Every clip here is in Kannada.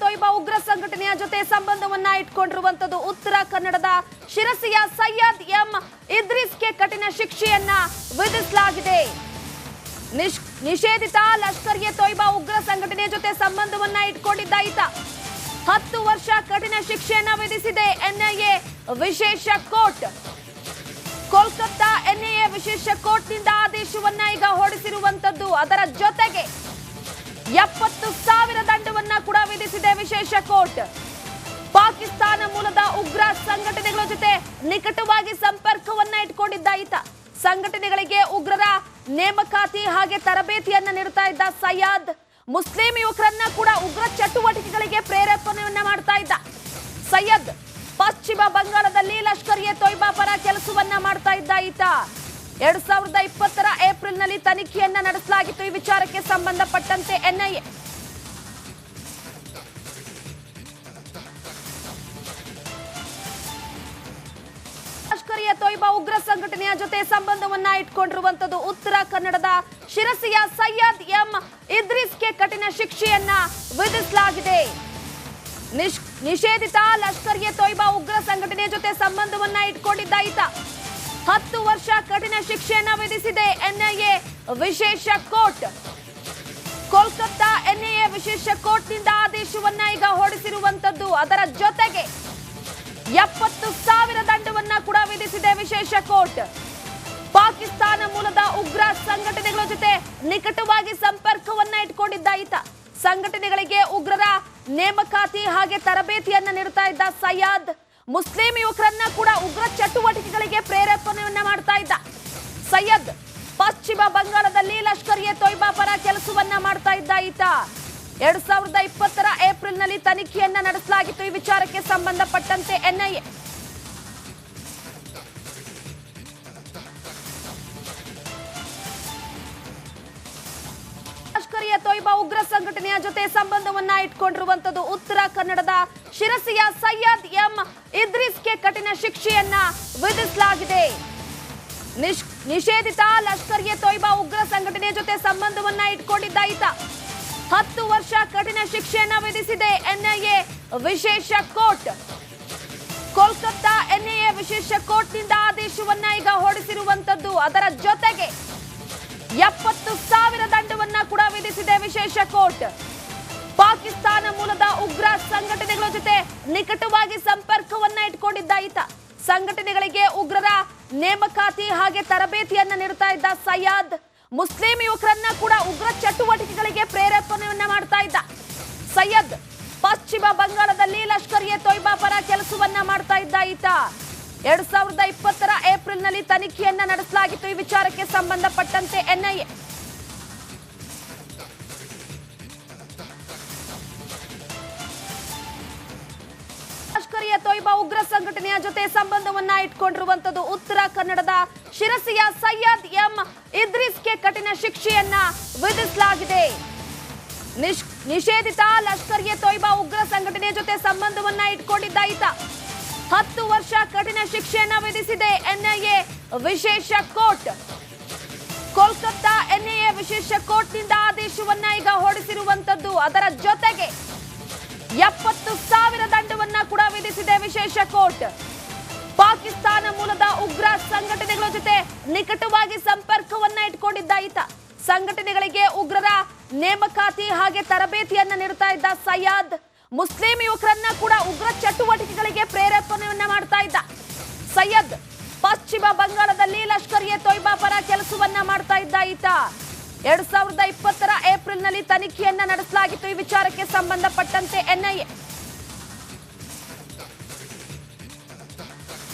ತೊಯ್ಬಾ ಉಗ್ರ ಸಂಘಟನೆಯ ಜೊತೆ ಸಂಬಂಧವನ್ನ ಇಟ್ಕೊಂಡಿರುವಂತದ್ದು ಉತ್ತರ ಕನ್ನಡದ ಶಿರಸಿಯ ಸೈಯದ್ ಎಂ ಇದ್ರಿಸ್ಗೆ ಕಠಿಣ ಶಿಕ್ಷೆಯನ್ನ ವಿಧಿಸಲಾಗಿದೆ. ನಿಷೇಧಿತ ಲಷ್ಕರ್ ಎ ತೊಯ್ಬಾ ಉಗ್ರ ಸಂಘಟನೆಯ ಜೊತೆ ಸಂಬಂಧವನ್ನ ಇಟ್ಕೊಂಡಿದ್ದ ಈತ 10 ವರ್ಷ ಕಠಿಣ ಶಿಕ್ಷೆಯನ್ನ ವಿಧಿಸಿದೆ ಎನ್ಐಎ ವಿಶೇಷ ಕೋರ್ಟ್. ಕೋಲ್ಕತ್ತಾ ಎನ್ಐಎ ವಿಶೇಷ ಕೋರ್ಟ್ನಿಂದ ಆದೇಶವನ್ನ ಈಗ ಹೊರಡಿಸಿರುವಂತದ್ದು. ಅದರ ಜೊತೆಗೆ 70,000 ದಂಡವನ್ನ ಕೂಡ ವಿಧಿಸಿದೆ ವಿಶೇಷ ಕೋರ್ಟ್. ಪಾಕಿಸ್ತಾನ ಮೂಲದ ಉಗ್ರ ಸಂಘಟನೆಗಳ ಜೊತೆ ನಿಕಟವಾಗಿ ಸಂಪರ್ಕವನ್ನ ಇಟ್ಕೊಂಡಿದ್ದ ಈತ ಸಂಘಟನೆಗಳಿಗೆ ಉಗ್ರರ ನೇಮಕಾತಿ ಹಾಗೆ ತರಬೇತಿಯನ್ನ ನೀಡುತ್ತಾ ಇದ್ದ ಸಯ್ಯದ್ ಮುಸ್ಲಿಂ ಯುವಕರನ್ನ ಕೂಡ ಉಗ್ರ ಚಟುವಟಿಕೆಗಳಿಗೆ ಪ್ರೇರೇಪಣೆಯನ್ನ ಮಾಡ್ತಾ ಇದ್ದ ಸಯ್ಯದ್ ಪಶ್ಚಿಮ ಬಂಗಾಳದಲ್ಲಿ ಲಷ್ಕರ್ ಎ ತೊಯ್ಬಾ ಪರ ಕೆಲಸವನ್ನ ಮಾಡ್ತಾ ಇದ್ದ ಈತ 2020 ಏಪ್ರಿಲ್ನಲ್ಲಿ ತನಿಖೆಯನ್ನ ನಡೆಸಲಾಗಿತ್ತು. ಈ ವಿಚಾರಕ್ಕೆ ಸಂಬಂಧಪಟ್ಟಂತೆ ಎನ್ಐಎ ಲಷ್ಕರ್ ಎ ತೊಯ್ಬಾ ಉಗ್ರ ಸಂಘಟನೆಯ ಜೊತೆ ಸಂಬಂಧವನ್ನ ಇಟ್ಕೊಂಡಿರುವಂತದ್ದು ಉತ್ತರ ಕನ್ನಡದ ಶಿರಸಿಯ ಸೈಯದ್ ಎಂ ಇದ್ರಿಸ್ಗೆ ಕಠಿಣ ಶಿಕ್ಷೆಯನ್ನ ವಿಧಿಸಲಾಗಿದೆ. ನಿಷೇಧಿತ ಲಷ್ಕರ್ ಎ ತೊಯ್ಬಾ ಉಗ್ರ ಸಂಘಟನೆಯ ಜೊತೆ ಸಂಬಂಧವನ್ನ ಇಟ್ಕೊಂಡಿದ್ದ ಈತ 10 ವರ್ಷ ಕಠಿಣ ಶಿಕ್ಷೆಯನ್ನ ವಿಧಿಸಿದೆ ಎನ್ಐಎ ವಿಶೇಷ ಕೋರ್ಟ್. ಕೋಲ್ಕತ್ತಾ ಎನ್ಐಎ ವಿಶೇಷ ಕೋರ್ಟ್ನಿಂದ ಆದೇಶವನ್ನ ಈಗ ಹೊರಡಿಸಿರುವಂತದ್ದು. ಅದರ ಜೊತೆಗೆ 70,000 ದಂಡವನ್ನ ಕೂಡ ವಿಧಿಸಿದೆ ವಿಶೇಷ ಕೋರ್ಟ್. ಪಾಕಿಸ್ತಾನ ಮೂಲದ ಉಗ್ರ ಸಂಘಟನೆಗಳ ಜೊತೆ ನಿಕಟವಾಗಿ ಸಂಪರ್ಕವನ್ನ ಇಟ್ಕೊಂಡಿದ್ದ ಈತ ಸಂಘಟನೆಗಳಿಗೆ ಉಗ್ರರ ನೇಮಕಾತಿ ಹಾಗೆ ತರಬೇತಿಯನ್ನ ನೀಡುತ್ತಾ ಇದ್ದ ಸಯ್ಯದ್ ಮುಸ್ಲಿಂ ಯುವಕರನ್ನ ಕೂಡ ಉಗ್ರ ಚಟುವಟಿಕೆಗಳಿಗೆ ಪ್ರೇರೇಪಣೆಯನ್ನ ಮಾಡ್ತಾ ಇದ್ದ ಸಯ್ಯದ್ ಪಶ್ಚಿಮ ಬಂಗಾಳದಲ್ಲಿ ಲಷ್ಕರ್ ಎ ತೊಯ್ಬಾ ಪರ ಕೆಲಸವನ್ನ ಮಾಡ್ತಾ ಇದ್ದ ಈತ 2020 ಏಪ್ರಿಲ್ನಲ್ಲಿ ತನಿಖೆಯನ್ನ ನಡೆಸಲಾಗಿತ್ತು. ಈ ವಿಚಾರಕ್ಕೆ ಸಂಬಂಧಪಟ್ಟಂತೆ ಎನ್ಐಎ ಲಷ್ಕರ್ ಎ ತೊಯ್ಬಾ ಉಗ್ರ ಸಂಘಟನೆಯ ಜೊತೆ ಸಂಬಂಧವನ್ನ ಇಟ್ಕೊಂಡಿರುವಂತದ್ದು ಉತ್ತರ ಕನ್ನಡದ ಶಿರಸಿಯ ಸೈಯದ್ ಎಂ ಇದ್ರಿಸ್ಗೆ ಕಠಿಣ ಶಿಕ್ಷೆಯನ್ನ ವಿಧಿಸಲಾಗಿದೆ. ನಿಷೇಧಿತ ಲಷ್ಕರ್ ಎ ತೊಯ್ಬಾ ಉಗ್ರ ಸಂಘಟನೆಯ ಜೊತೆ ಸಂಬಂಧವನ್ನ ಇಟ್ಕೊಂಡಿದ್ದ ಈತ 10 ವರ್ಷ ಕಠಿಣ ಶಿಕ್ಷೆಯನ್ನ ವಿಧಿಸಿದೆ ಎನ್ಐಎ ವಿಶೇಷ ಕೋರ್ಟ್. ಕೋಲ್ಕತ್ತಾ ಎನ್ಐಎ ವಿಶೇಷ ಕೋರ್ಟ್ನಿಂದ ಆದೇಶವನ್ನ ಈಗ ಹೊರಡಿಸಿರುವಂತದ್ದು. ಅದರ ಜೊತೆಗೆ 70,000 ದಂಡವನ್ನ ಕೂಡ ವಿಧಿಸಿದೆ ವಿಶೇಷ ಕೋರ್ಟ್. ಪಾಕಿಸ್ತಾನ ಮೂಲದ ಉಗ್ರ ಸಂಘಟನೆಗಳ ಜೊತೆ ನಿಕಟವಾಗಿ ಸಂಪರ್ಕವನ್ನ ಇಟ್ಕೊಂಡಿದ್ದ ಈತ ಸಂಘಟನೆಗಳಿಗೆ ಉಗ್ರರ ನೇಮಕಾತಿ ಹಾಗೆ ತರಬೇತಿಯನ್ನ ನೀಡುತ್ತಾ ಇದ್ದ ಸಯ್ಯದ್ ಮುಸ್ಲಿಂ ಯುವಕರನ್ನ ಕೂಡ ಉಗ್ರ ಚಟುವಟಿಕೆಗಳಿಗೆ ಪ್ರೇರೇಪಣೆಯನ್ನ ಮಾಡ್ತಾ ಇದ್ದ ಸಯ್ಯದ್ ಪಶ್ಚಿಮ ಬಂಗಾಳದಲ್ಲಿ ಲಷ್ಕರ್ ಎ ತೊಯ್ಬಾ ಪರ ಕೆಲಸವನ್ನ ಮಾಡ್ತಾ ಇದ್ದ ಈತ 2020 ಏಪ್ರಿಲ್ನಲ್ಲಿ ತನಿಖೆಯನ್ನ ನಡೆಸಲಾಗಿತ್ತು. ಈ ವಿಚಾರಕ್ಕೆ ಸಂಬಂಧಪಟ್ಟಂತೆ ಎನ್ಐಎ ಲಷ್ಕರ್ ಎ ತೊಯ್ಬಾ ಉಗ್ರ ಸಂಘಟನೆಯ ಜೊತೆ ಸಂಬಂಧವನ್ನ ಇಟ್ಕೊಂಡಿರುವಂತದ್ದು ಉತ್ತರ ಕನ್ನಡದ ಶಿರಸಿಯ ಸೈಯದ್ ಎಂ ಇದ್ರಿಸ್ಗೆ ಕಠಿಣ ಶಿಕ್ಷೆಯನ್ನ ವಿಧಿಸಲಾಗಿದೆ. ನಿಷೇಧಿತ ಲಷ್ಕರ್ ಎ ತೊಯ್ಬಾ ಉಗ್ರ ಸಂಘಟನೆಯ ಜೊತೆ ಸಂಬಂಧವನ್ನ ಇಟ್ಕೊಂಡಿದ್ದ ಈತ 10 ವರ್ಷ ಕಠಿಣ ಶಿಕ್ಷೆಯನ್ನ ವಿಧಿಸಿದೆ ಎನ್ಐಎ ವಿಶೇಷ ಕೋರ್ಟ್. ಕೋಲ್ಕತ್ತಾ ಎನ್ಐಎ ವಿಶೇಷ ಕೋರ್ಟ್ನಿಂದ ಆದೇಶವನ್ನ ಈಗ ಹೊರಡಿಸಿರುವಂತದ್ದು. ಅದರ ಜೊತೆಗೆ 70,000 ದಂಡವನ್ನ ಕೂಡ ವಿಧಿಸಿದೆ ವಿಶೇಷ ಕೋರ್ಟ್. ಪಾಕಿಸ್ತಾನ ಮೂಲದ ಉಗ್ರ ಸಂಘಟನೆಗಳ ಜೊತೆ ನಿಕಟವಾಗಿ ಸಂಪರ್ಕವನ್ನ ಇಟ್ಕೊಂಡಿದ್ದ ಈತ ಸಂಘಟನೆಗಳಿಗೆ ಉಗ್ರರ ನೇಮಕಾತಿ ಹಾಗೆ ತರಬೇತಿಯನ್ನ ನೀಡುತ್ತಾ ಇದ್ದ ಸಯ್ಯದ್ ಮುಸ್ಲಿಂ ಯುವಕರನ್ನ ಕೂಡ ಉಗ್ರ ಚಟುವಟಿಕೆಗಳಿಗೆ ಪ್ರೇರೇಪಣೆಯನ್ನ ಮಾಡ್ತಾ ಇದ್ದ ಸಯ್ಯದ್ ಪಶ್ಚಿಮ ಬಂಗಾಳದಲ್ಲಿ ಲಷ್ಕರ್ ಎ ತೊಯ್ಬಾ ಪರ ಕೆಲಸವನ್ನ ಮಾಡ್ತಾ ಇದ್ದ ಈತ 2020 ಏಪ್ರಿಲ್ನಲ್ಲಿ ತನಿಖೆಯನ್ನ ನಡೆಸಲಾಗಿತ್ತು. ಈ ವಿಚಾರಕ್ಕೆ ಸಂಬಂಧಪಟ್ಟಂತೆ ಎನ್ಐಎ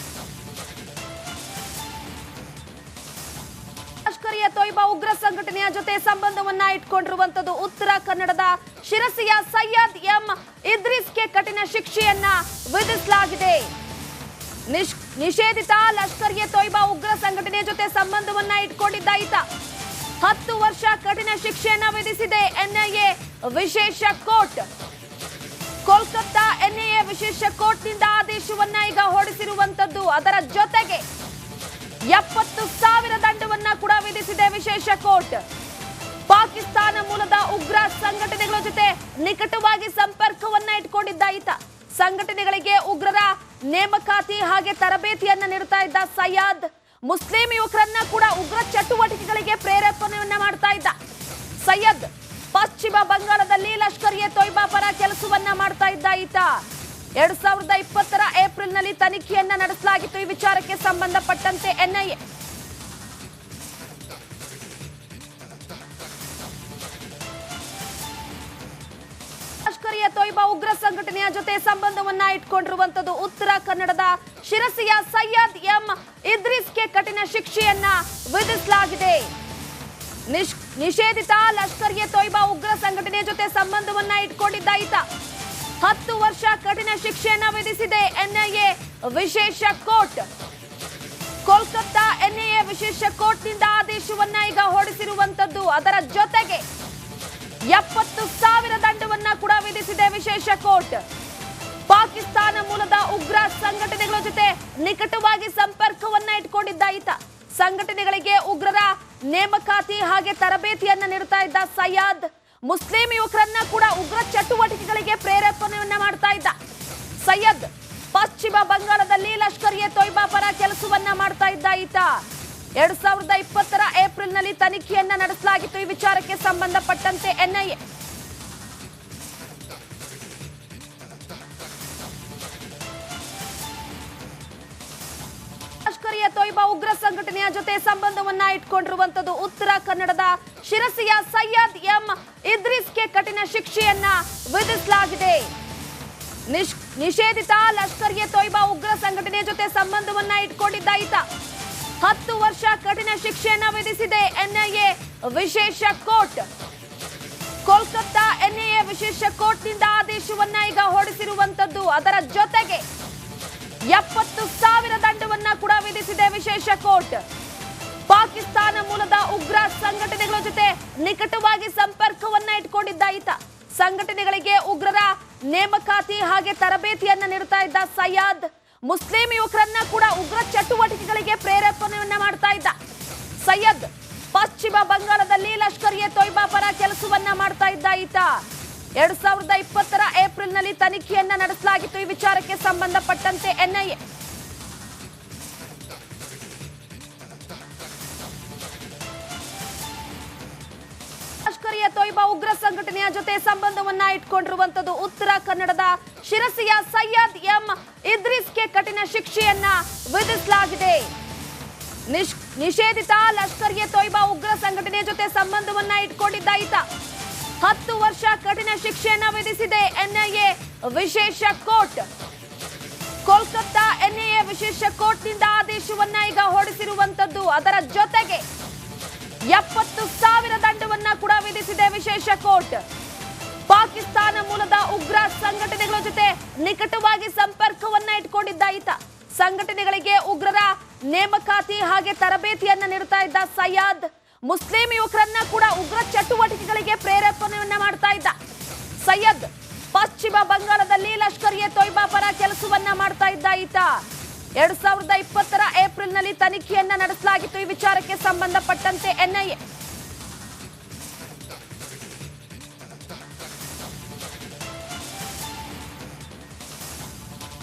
ಲಷ್ಕರ್ ಎ ತೊಯ್ಬಾ ಉಗ್ರ ಸಂಘಟನೆಯ ಜೊತೆ ಸಂಬಂಧವನ್ನ ಇಟ್ಕೊಂಡಿರುವಂತದ್ದು ಉತ್ತರ ಕನ್ನಡದ ಶಿರಸಿಯ ಸೈಯದ್ ಎಂ ಇದ್ರಿಸ್ಗೆ ಕಠಿಣ ಶಿಕ್ಷೆಯನ್ನ ವಿಧಿಸಲಾಗಿದೆ. ನಿಷೇಧಿತ ಲಷ್ಕರ್ ಎ ತೊಯ್ಬಾ ಉಗ್ರ ಸಂಘಟನೆಯ ಜೊತೆ ಸಂಬಂಧವನ್ನ ಇಟ್ಕೊಂಡಿದ್ದ ಈತ 10 ವರ್ಷ ಕಠಿಣ ಶಿಕ್ಷೆಯನ್ನ ವಿಧಿಸಿದೆ ಎನ್ಐಎ ವಿಶೇಷ ಕೋರ್ಟ್. ಕೋಲ್ಕತ್ತಾ ಎನ್ಐಎ ವಿಶೇಷ ಕೋರ್ಟ್ನಿಂದ ಆದೇಶವನ್ನ ಈಗ ಹೊರಡಿಸಿರುವಂತದ್ದು. ಅದರ ಜೊತೆಗೆ 70,000 ದಂಡವನ್ನ ಕೂಡ ವಿಧಿಸಿದೆ ವಿಶೇಷ ಕೋರ್ಟ್. ಪಾಕಿಸ್ತಾನ ಮೂಲದ ಉಗ್ರ ಸಂಘಟನೆಗಳ ಜೊತೆ ನಿಕಟವಾಗಿ ಸಂಪರ್ಕವನ್ನ ಇಟ್ಕೊಂಡಿದ್ದ ಈತ. ಸಂಘಟನೆಗಳಿಗೆ ಉಗ್ರರ ನೇಮಕಾತಿ ಹಾಗೆ ತರಬೇತಿಯನ್ನ ನೀಡುತ್ತಾ ಇದ್ದ ಸಯ್ಯದ್ ಮುಸ್ಲಿಂ ಯುವಕರನ್ನ ಕೂಡ ಉಗ್ರ ಚಟುವಟಿಕೆಗಳಿಗೆ ಪ್ರೇರೇಪಣೆಯನ್ನ ಮಾಡ್ತಾ ಇದ್ದ. ಸಯ್ಯದ್ ಪಶ್ಚಿಮ ಬಂಗಾಳದಲ್ಲಿ ಲಷ್ಕರ್ ಎ ತೊಯ್ಬಾ ಪರ ಕೆಲಸವನ್ನ ಮಾಡ್ತಾ ಇದ್ದ ಈತ. 2020ರ ಏಪ್ರಿಲ್ನಲ್ಲಿ ತನಿಖೆಯನ್ನ ನಡೆಸಲಾಗಿತ್ತು. ಈ ವಿಚಾರಕ್ಕೆ ಸಂಬಂಧಪಟ್ಟಂತೆ ಎನ್ಐಎ ಲಷ್ಕರ್ ಎ ತೊಯ್ಬಾ ಉಗ್ರ ಸಂಘಟನೆಯ ಜೊತೆ ಸಂಬಂಧವನ್ನ ಇಟ್ಕೊಂಡಿರುವಂತದ್ದು. ಉತ್ತರ ಕನ್ನಡದ ಶಿರಸಿಯ ಸಯ್ಯದ್ ಎಂ ಇದ್ರಿಸ್ಗೆ ಕಠಿಣ ಶಿಕ್ಷೆಯನ್ನ ವಿಧಿಸಲಾಗಿದೆ. ನಿಷೇಧಿತ ಲಷ್ಕರ್ ಎ ತೊಯ್ಬಾ ಉಗ್ರ ಸಂಘಟನೆಯ ಜೊತೆ ಸಂಬಂಧವನ್ನ ಇಟ್ಕೊಂಡಿದ್ದ ಈತ 10 ವರ್ಷ ಕಠಿಣ ಶಿಕ್ಷೆಯನ್ನ ವಿಧಿಸಿದೆ ಎನ್ಐಎ ವಿಶೇಷ ಕೋರ್ಟ್. ಕೋಲ್ಕತ್ತಾ ಎನ್ಐಎ ವಿಶೇಷ ಕೋರ್ಟ್ನಿಂದ ಆದೇಶವನ್ನ ಈಗ ಹೊರಡಿಸಿರುವಂತದ್ದು. ಅದರ ಜೊತೆಗೆ 70,000 ದಂಡವನ್ನ ಕೂಡ ವಿಧಿಸಿದೆ ವಿಶೇಷ ಕೋರ್ಟ್. ಪಾಕಿಸ್ತಾನ ಮೂಲದ ಉಗ್ರ ಸಂಘಟನೆಗಳ ಜೊತೆ ನಿಕಟವಾಗಿ ಸಂಪರ್ಕವನ್ನ ಇಟ್ಕೊಂಡಿದ್ದ ಈತ. ಸಂಘಟನೆಗಳಿಗೆ ಉಗ್ರರ ನೇಮಕಾತಿ ಹಾಗೆ ತರಬೇತಿಯನ್ನ ನೀಡುತ್ತಾ ಇದ್ದ ಸಯ್ಯದ್ ಮುಸ್ಲಿಂ ಯುವಕರನ್ನ ಕೂಡ ಉಗ್ರ ಚಟುವಟಿಕೆಗಳಿಗೆ ಪ್ರೇರೇಪಣೆಯನ್ನ ಮಾಡ್ತಾ ಇದ್ದ. ಸಯ್ಯದ್ ಪಶ್ಚಿಮ ಬಂಗಾಳದಲ್ಲಿ ಲಷ್ಕರ್ ಎ ತೊಯ್ಬಾ ಪರ ಕೆಲಸವನ್ನ ಮಾಡ್ತಾ ಇದ್ದ ಈತ. 2020ರ ಏಪ್ರಿಲ್ನಲ್ಲಿ ತನಿಖೆಯನ್ನ ನಡೆಸಲಾಗಿತ್ತು. ಈ ವಿಚಾರಕ್ಕೆ ಸಂಬಂಧಪಟ್ಟಂತೆ ಎನ್ಐಎ ಲಷ್ಕರ್ ಎ ತೊಯ್ಬಾ ಉಗ್ರ ಸಂಘಟನೆಯ ಜೊತೆ ಸಂಬಂಧವನ್ನ ಇಟ್ಕೊಂಡಿರುವಂತದ್ದು. ಉತ್ತರ ಕನ್ನಡದ ಶಿರಸಿಯ ಸಯ್ಯದ್ ಎಂ ಇದ್ರಿಸ್ಗೆ ಕಠಿಣ ಶಿಕ್ಷೆಯನ್ನ ವಿಧಿಸಲಾಗಿದೆ. ನಿಷೇಧಿತ ಲಷ್ಕರ್ ಎ ತೊಯ್ಬಾ ಉಗ್ರ ಸಂಘಟನೆಯ ಜೊತೆ ಸಂಬಂಧವನ್ನ ಇಟ್ಕೊಂಡಿದ್ದ ಈತ 10 ವರ್ಷ ಕಠಿಣ ಶಿಕ್ಷೆಯನ್ನ ವಿಧಿಸಿದೆ ಎನ್ಐಎ ವಿಶೇಷ ಕೋರ್ಟ್. ಕೋಲ್ಕತ್ತಾ ಎನ್ಐಎ ವಿಶೇಷ ಕೋರ್ಟ್ನಿಂದ ಆದೇಶವನ್ನ ಈಗ ಹೊರಡಿಸಿರುವಂತದ್ದು. ಅದರ ಜೊತೆಗೆ 70,000 ದಂಡವನ್ನ ಕೂಡ ವಿಧಿಸಿದೆ ವಿಶೇಷ ಕೋರ್ಟ್. ಪಾಕಿಸ್ತಾನ ಮೂಲದ ಉಗ್ರ ಸಂಘಟನೆಗಳ ಜೊತೆ ನಿಕಟವಾಗಿ ಸಂಪರ್ಕವನ್ನ ಇಟ್ಕೊಂಡಿದ್ದ ಈತ. ಸಂಘಟನೆಗಳಿಗೆ ಉಗ್ರರ ನೇಮಕಾತಿ ಹಾಗೆ ತರಬೇತಿಯನ್ನ ನೀಡುತ್ತಾ ಇದ್ದ ಸಯ್ಯದ್ ಮುಸ್ಲಿಂ ಯುವಕರನ್ನ ಕೂಡ ಉಗ್ರ ಚಟುವಟಿಕೆಗಳಿಗೆ ಪ್ರೇರೇಪಣೆಯನ್ನ ಮಾಡ್ತಾ ಇದ್ದ. ಸಯ್ಯದ್ ಪಶ್ಚಿಮ ಬಂಗಾಳದಲ್ಲಿ ಲಷ್ಕರ್ ಎ ತೊಯ್ಬಾ ಪರ ಕೆಲಸವನ್ನ ಮಾಡ್ತಾ ಇದ್ದ ಈತ. 2020ರ ಏಪ್ರಿಲ್ನಲ್ಲಿ ತನಿಖೆಯನ್ನ ನಡೆಸಲಾಗಿತ್ತು. ಈ ವಿಚಾರಕ್ಕೆ ಸಂಬಂಧಪಟ್ಟಂತೆ ಎನ್ಐಎ ಲಷ್ಕರ್ ಎ ತೊಯ್ಬಾ ಉಗ್ರ ಸಂಘಟನೆಯ ಜೊತೆ ಸಂಬಂಧವನ್ನ ಇಟ್ಕೊಂಡಿರುವಂತದ್ದು. ಉತ್ತರ ಕನ್ನಡದ ಶಿರಸಿಯ ಸಯ್ಯದ್ ಎಂ ಇದ್ರಿಸ್ಗೆ ಕಠಿಣ ಶಿಕ್ಷೆಯನ್ನ ವಿಧಿಸಲಾಗಿದೆ. ನಿಷೇಧಿತ ಲಷ್ಕರ್ ಎ ತೊಯ್ಬಾ ಉಗ್ರ ಸಂಘಟನೆಯ ಜೊತೆ ಸಂಬಂಧವನ್ನ ಇಟ್ಕೊಂಡಿದ್ದ ಈತ 10 ವರ್ಷ ಕಠಿಣ ಶಿಕ್ಷೆಯನ್ನ ವಿಧಿಸಿದೆ ಎನ್ಐಎ ವಿಶೇಷ ಕೋರ್ಟ್. ಕೋಲ್ಕತ್ತಾ ಎನ್ಐಎ ವಿಶೇಷ ಕೋರ್ಟ್ನಿಂದ ಆದೇಶವನ್ನ ಈಗ ಹೊರಡಿಸಿರುವಂತದ್ದು. ಅದರ ಜೊತೆಗೆ 70,000 ದಂಡವನ್ನ ಕೂಡ ವಿಧಿಸಿದೆ ವಿಶೇಷ ಕೋರ್ಟ್. ಪಾಕಿಸ್ತಾನ ಮೂಲದ ಉಗ್ರ ಸಂಘಟನೆಗಳ ಜೊತೆ ನಿಕಟವಾಗಿ ಸಂಪರ್ಕವನ್ನ ಇಟ್ಕೊಂಡಿದ್ದ ಈತ. ಸಂಘಟನೆಗಳಿಗೆ ಉಗ್ರರ ನೇಮಕಾತಿ ಹಾಗೆ ತರಬೇತಿಯನ್ನ ನೀಡುತ್ತಾ ಇದ್ದ ಸಯ್ಯದ್ ಮುಸ್ಲಿಂ ಯುವಕರನ್ನ ಕೂಡ ಉಗ್ರ ಚಟುವಟಿಕೆಗಳಿಗೆ ಪ್ರೇರೇಪಣೆಯನ್ನ ಮಾಡ್ತಾ ಇದ್ದ. ಸಯ್ಯದ್ ಪಶ್ಚಿಮ ಬಂಗಾಳದಲ್ಲಿ ಲಷ್ಕರ್ ಎ ತೊಯ್ಬಾ ಪರ ಕೆಲಸವನ್ನ ಮಾಡ್ತಾ ಇದ್ದ ಈತ. 2020ರ ಏಪ್ರಿಲ್ನಲ್ಲಿ ತನಿಖೆಯನ್ನ ನಡೆಸಲಾಗಿತ್ತು. ಈ ವಿಚಾರಕ್ಕೆ ಸಂಬಂಧಪಟ್ಟಂತೆ ಎನ್ಐಎ